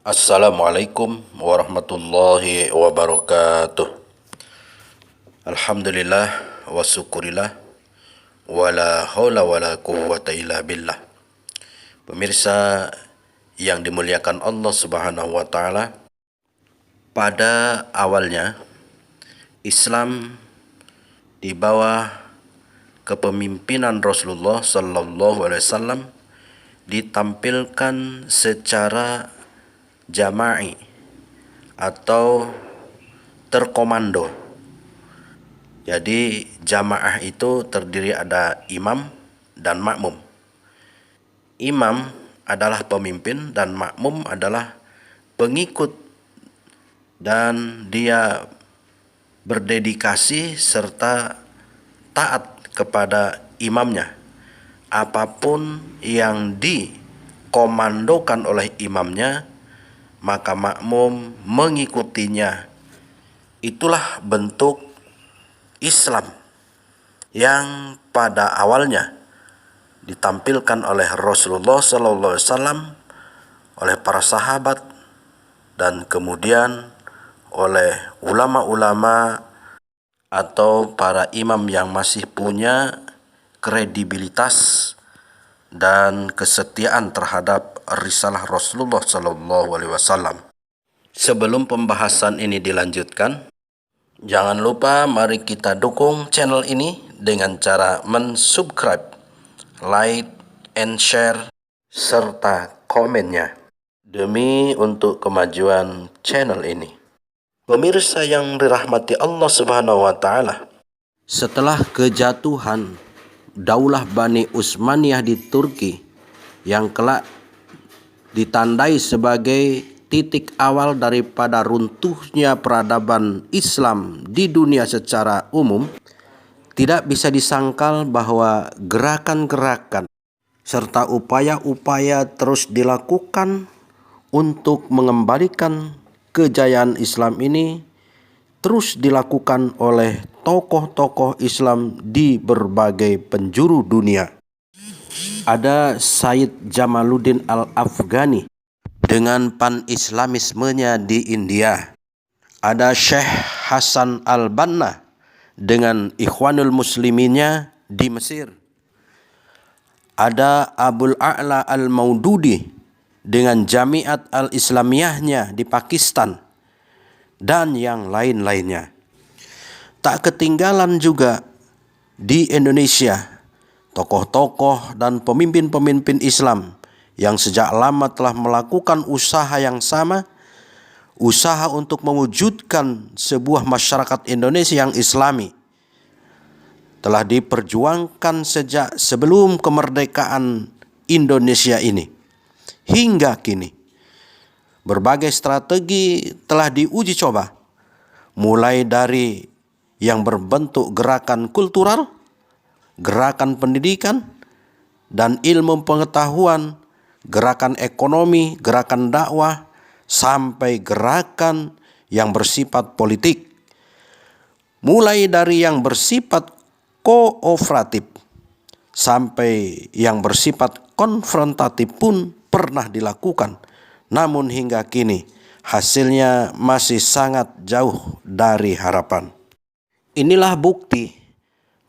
Assalamualaikum warahmatullahi wabarakatuh. Alhamdulillah wa syukurillah wala haula wala quwwata illa billah. Pemirsa yang dimuliakan Allah Subhanahu wa taala, pada awalnya Islam di bawah kepemimpinan Rasulullah sallallahu alaihi wasallam ditampilkan secara jama'i atau terkomando. Jadi jamaah itu terdiri ada imam dan makmum. Imam adalah pemimpin dan makmum adalah pengikut, dan dia berdedikasi serta taat kepada imamnya. Apapun yang dikomandokan oleh imamnya, maka makmum mengikutinya. Itulah bentuk Islam yang pada awalnya ditampilkan oleh Rasulullah SAW, oleh para sahabat, dan kemudian oleh ulama-ulama atau para imam yang masih punya kredibilitas dan kesetiaan terhadap risalah Rasulullah SAW. Sebelum pembahasan ini dilanjutkan, jangan lupa mari kita dukung channel ini dengan cara mensubscribe, like, and share, serta komennya demi untuk kemajuan channel ini. Pemirsa yang dirahmati Allah Subhanahu wa taala, setelah kejatuhan Daulah Bani Utsmaniyah di Turki yang kelak ditandai sebagai titik awal daripada runtuhnya peradaban Islam di dunia secara umum, tidak bisa disangkal bahwa gerakan-gerakan serta upaya-upaya terus dilakukan untuk mengembalikan kejayaan Islam ini terus dilakukan oleh tokoh-tokoh Islam di berbagai penjuru dunia. Ada Sayyid Jamaluddin Al-Afghani dengan pan-islamismenya di India. Ada Syekh Hasan Al-Banna dengan Ikhwanul Musliminnya di Mesir. Ada Abul A'la Al-Maududi dengan Jamiat Al-Islamiyahnya di Pakistan, dan yang lain-lainnya. Tak ketinggalan juga di Indonesia tokoh-tokoh dan pemimpin-pemimpin Islam yang sejak lama telah melakukan usaha yang sama, usaha untuk mewujudkan sebuah masyarakat Indonesia yang Islami. Telah diperjuangkan sejak sebelum kemerdekaan Indonesia ini hingga kini. Berbagai strategi telah diuji coba, mulai dari yang berbentuk gerakan kultural, gerakan pendidikan dan ilmu pengetahuan, gerakan ekonomi, gerakan dakwah, sampai gerakan yang bersifat politik. Mulai dari yang bersifat kooperatif sampai yang bersifat konfrontatif pun pernah dilakukan. Namun hingga kini hasilnya masih sangat jauh dari harapan. Inilah bukti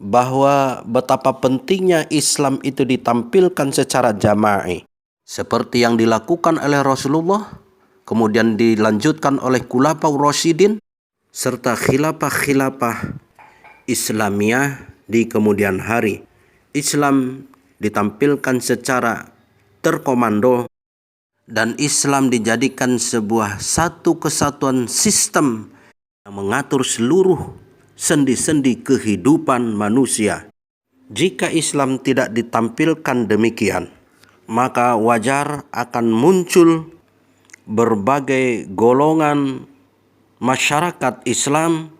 bahwa betapa pentingnya Islam itu ditampilkan secara jama'i, seperti yang dilakukan oleh Rasulullah, kemudian dilanjutkan oleh Khulafaur Rasyidin, serta khilafah-khilafah Islamiyah di kemudian hari. Islam ditampilkan secara terkomando, dan Islam dijadikan sebuah satu kesatuan sistem yang mengatur seluruh sendi-sendi kehidupan manusia. Jika Islam tidak ditampilkan demikian, maka wajar akan muncul berbagai golongan masyarakat Islam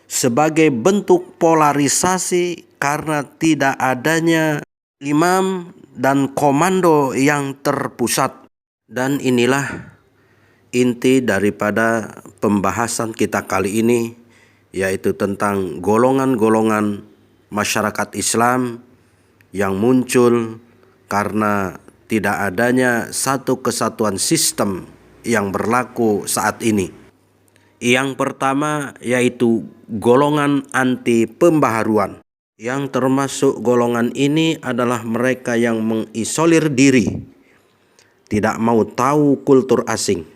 sebagai bentuk polarisasi karena tidak adanya imam dan komando yang terpusat. Dan inilah inti daripada pembahasan kita kali ini, yaitu tentang golongan-golongan masyarakat Islam yang muncul karena tidak adanya satu kesatuan sistem yang berlaku saat ini. Yang pertama yaitu golongan anti pembaharuan. Yang termasuk golongan ini adalah mereka yang mengisolir diri, tidak mau tahu kultur asing.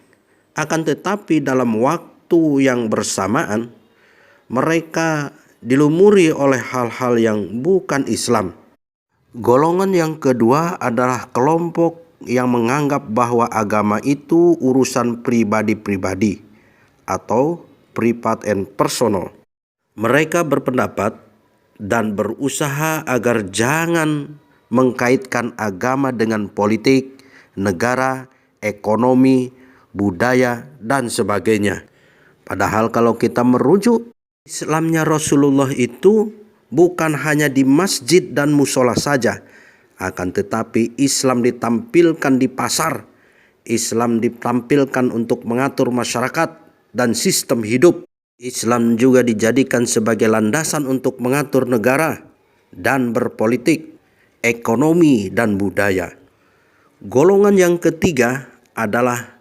Akan tetapi dalam waktu yang bersamaan mereka dilumuri oleh hal-hal yang bukan Islam. Golongan yang kedua adalah kelompok yang menganggap bahwa agama itu urusan pribadi-pribadi atau private and personal. Mereka berpendapat dan berusaha agar jangan mengkaitkan agama dengan politik, negara, ekonomi, budaya, dan sebagainya. Padahal kalau kita merujuk Islamnya Rasulullah itu bukan hanya di masjid dan musola saja, akan tetapi Islam ditampilkan di pasar, Islam ditampilkan untuk mengatur masyarakat dan sistem hidup. Islam juga dijadikan sebagai landasan untuk mengatur negara dan berpolitik, ekonomi, dan budaya. Golongan yang ketiga adalah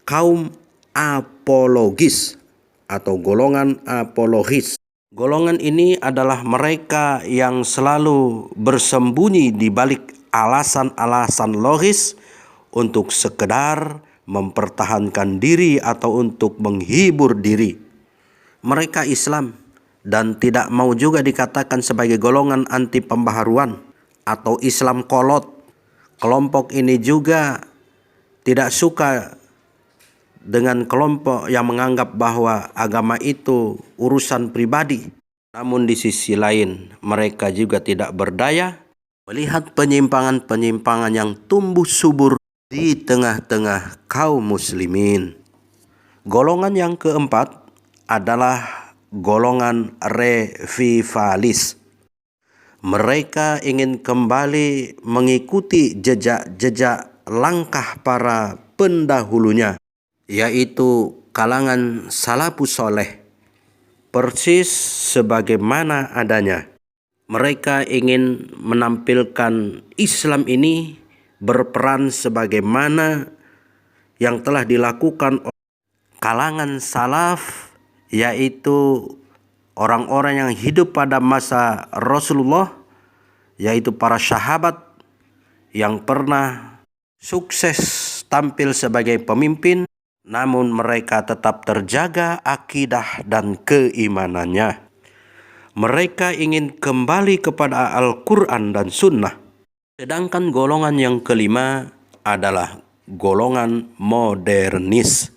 kaum apologis atau golongan apologis. Golongan ini adalah mereka yang selalu bersembunyi di balik alasan-alasan logis untuk sekedar mempertahankan diri atau untuk menghibur diri. Mereka Islam dan tidak mau juga dikatakan sebagai golongan anti pembaharuan atau Islam kolot. Kelompok ini juga tidak suka dengan kelompok yang menganggap bahwa agama itu urusan pribadi. Namun di sisi lain mereka juga tidak berdaya melihat penyimpangan-penyimpangan yang tumbuh subur di tengah-tengah kaum muslimin. Golongan yang keempat adalah golongan revivalis. Mereka ingin kembali mengikuti jejak-jejak langkah para pendahulunya, yaitu kalangan salafus soleh, persis sebagaimana adanya. Mereka ingin menampilkan Islam ini berperan sebagaimana yang telah dilakukan oleh kalangan salaf, yaitu orang-orang yang hidup pada masa Rasulullah, yaitu para sahabat yang pernah sukses tampil sebagai pemimpin, namun mereka tetap terjaga akidah dan keimanannya. Mereka ingin kembali kepada Al-Quran dan Sunnah. Sedangkan golongan yang kelima adalah golongan modernis.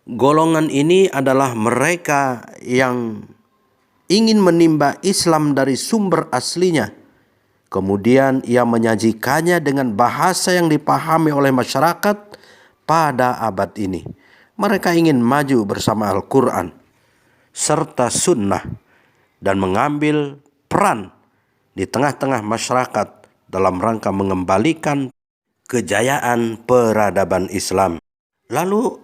Golongan ini adalah mereka yang ingin menimba Islam dari sumber aslinya. Kemudian ia menyajikannya dengan bahasa yang dipahami oleh masyarakat pada abad ini. Mereka ingin maju bersama Al-Quran serta Sunnah dan mengambil peran di tengah-tengah masyarakat dalam rangka mengembalikan kejayaan peradaban Islam. Lalu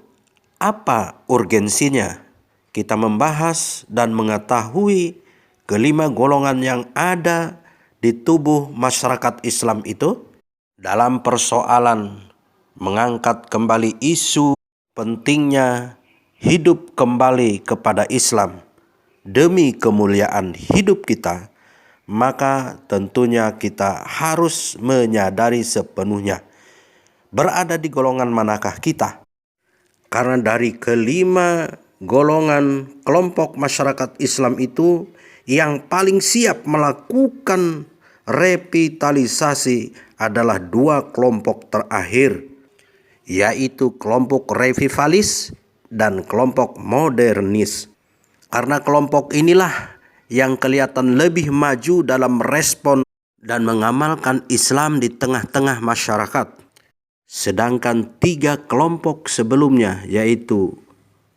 apa urgensinya kita membahas dan mengetahui kelima golongan yang ada di tubuh masyarakat Islam itu dalam persoalan mengangkat kembali isu pentingnya hidup kembali kepada Islam demi kemuliaan hidup kita? Maka tentunya kita harus menyadari sepenuhnya berada di golongan manakah kita. Karena dari kelima golongan kelompok masyarakat Islam itu yang paling siap melakukan revitalisasi adalah dua kelompok terakhir, yaitu kelompok revivalis dan kelompok modernis. Karena kelompok inilah yang kelihatan lebih maju dalam respon dan mengamalkan Islam di tengah-tengah masyarakat. Sedangkan tiga kelompok sebelumnya, yaitu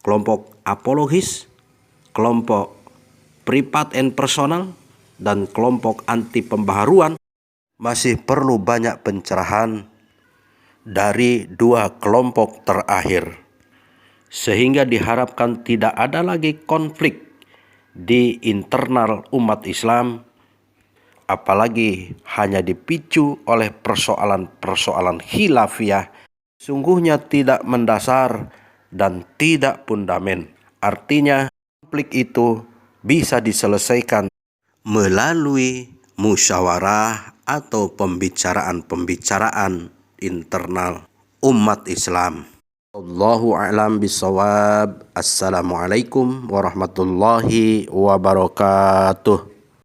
kelompok apologis, kelompok private and personal, dan kelompok anti pembaharuan, masih perlu banyak pencerahan dari dua kelompok terakhir. Sehingga diharapkan tidak ada lagi konflik di internal umat Islam apalagi hanya dipicu oleh persoalan-persoalan khilafiyah, sungguhnya tidak mendasar dan tidak fundament. Artinya, konflik itu bisa diselesaikan melalui musyawarah atau pembicaraan-pembicaraan internal umat Islam. Allahu a'lam bishawab. Assalamualaikum warahmatullahi wabarakatuh.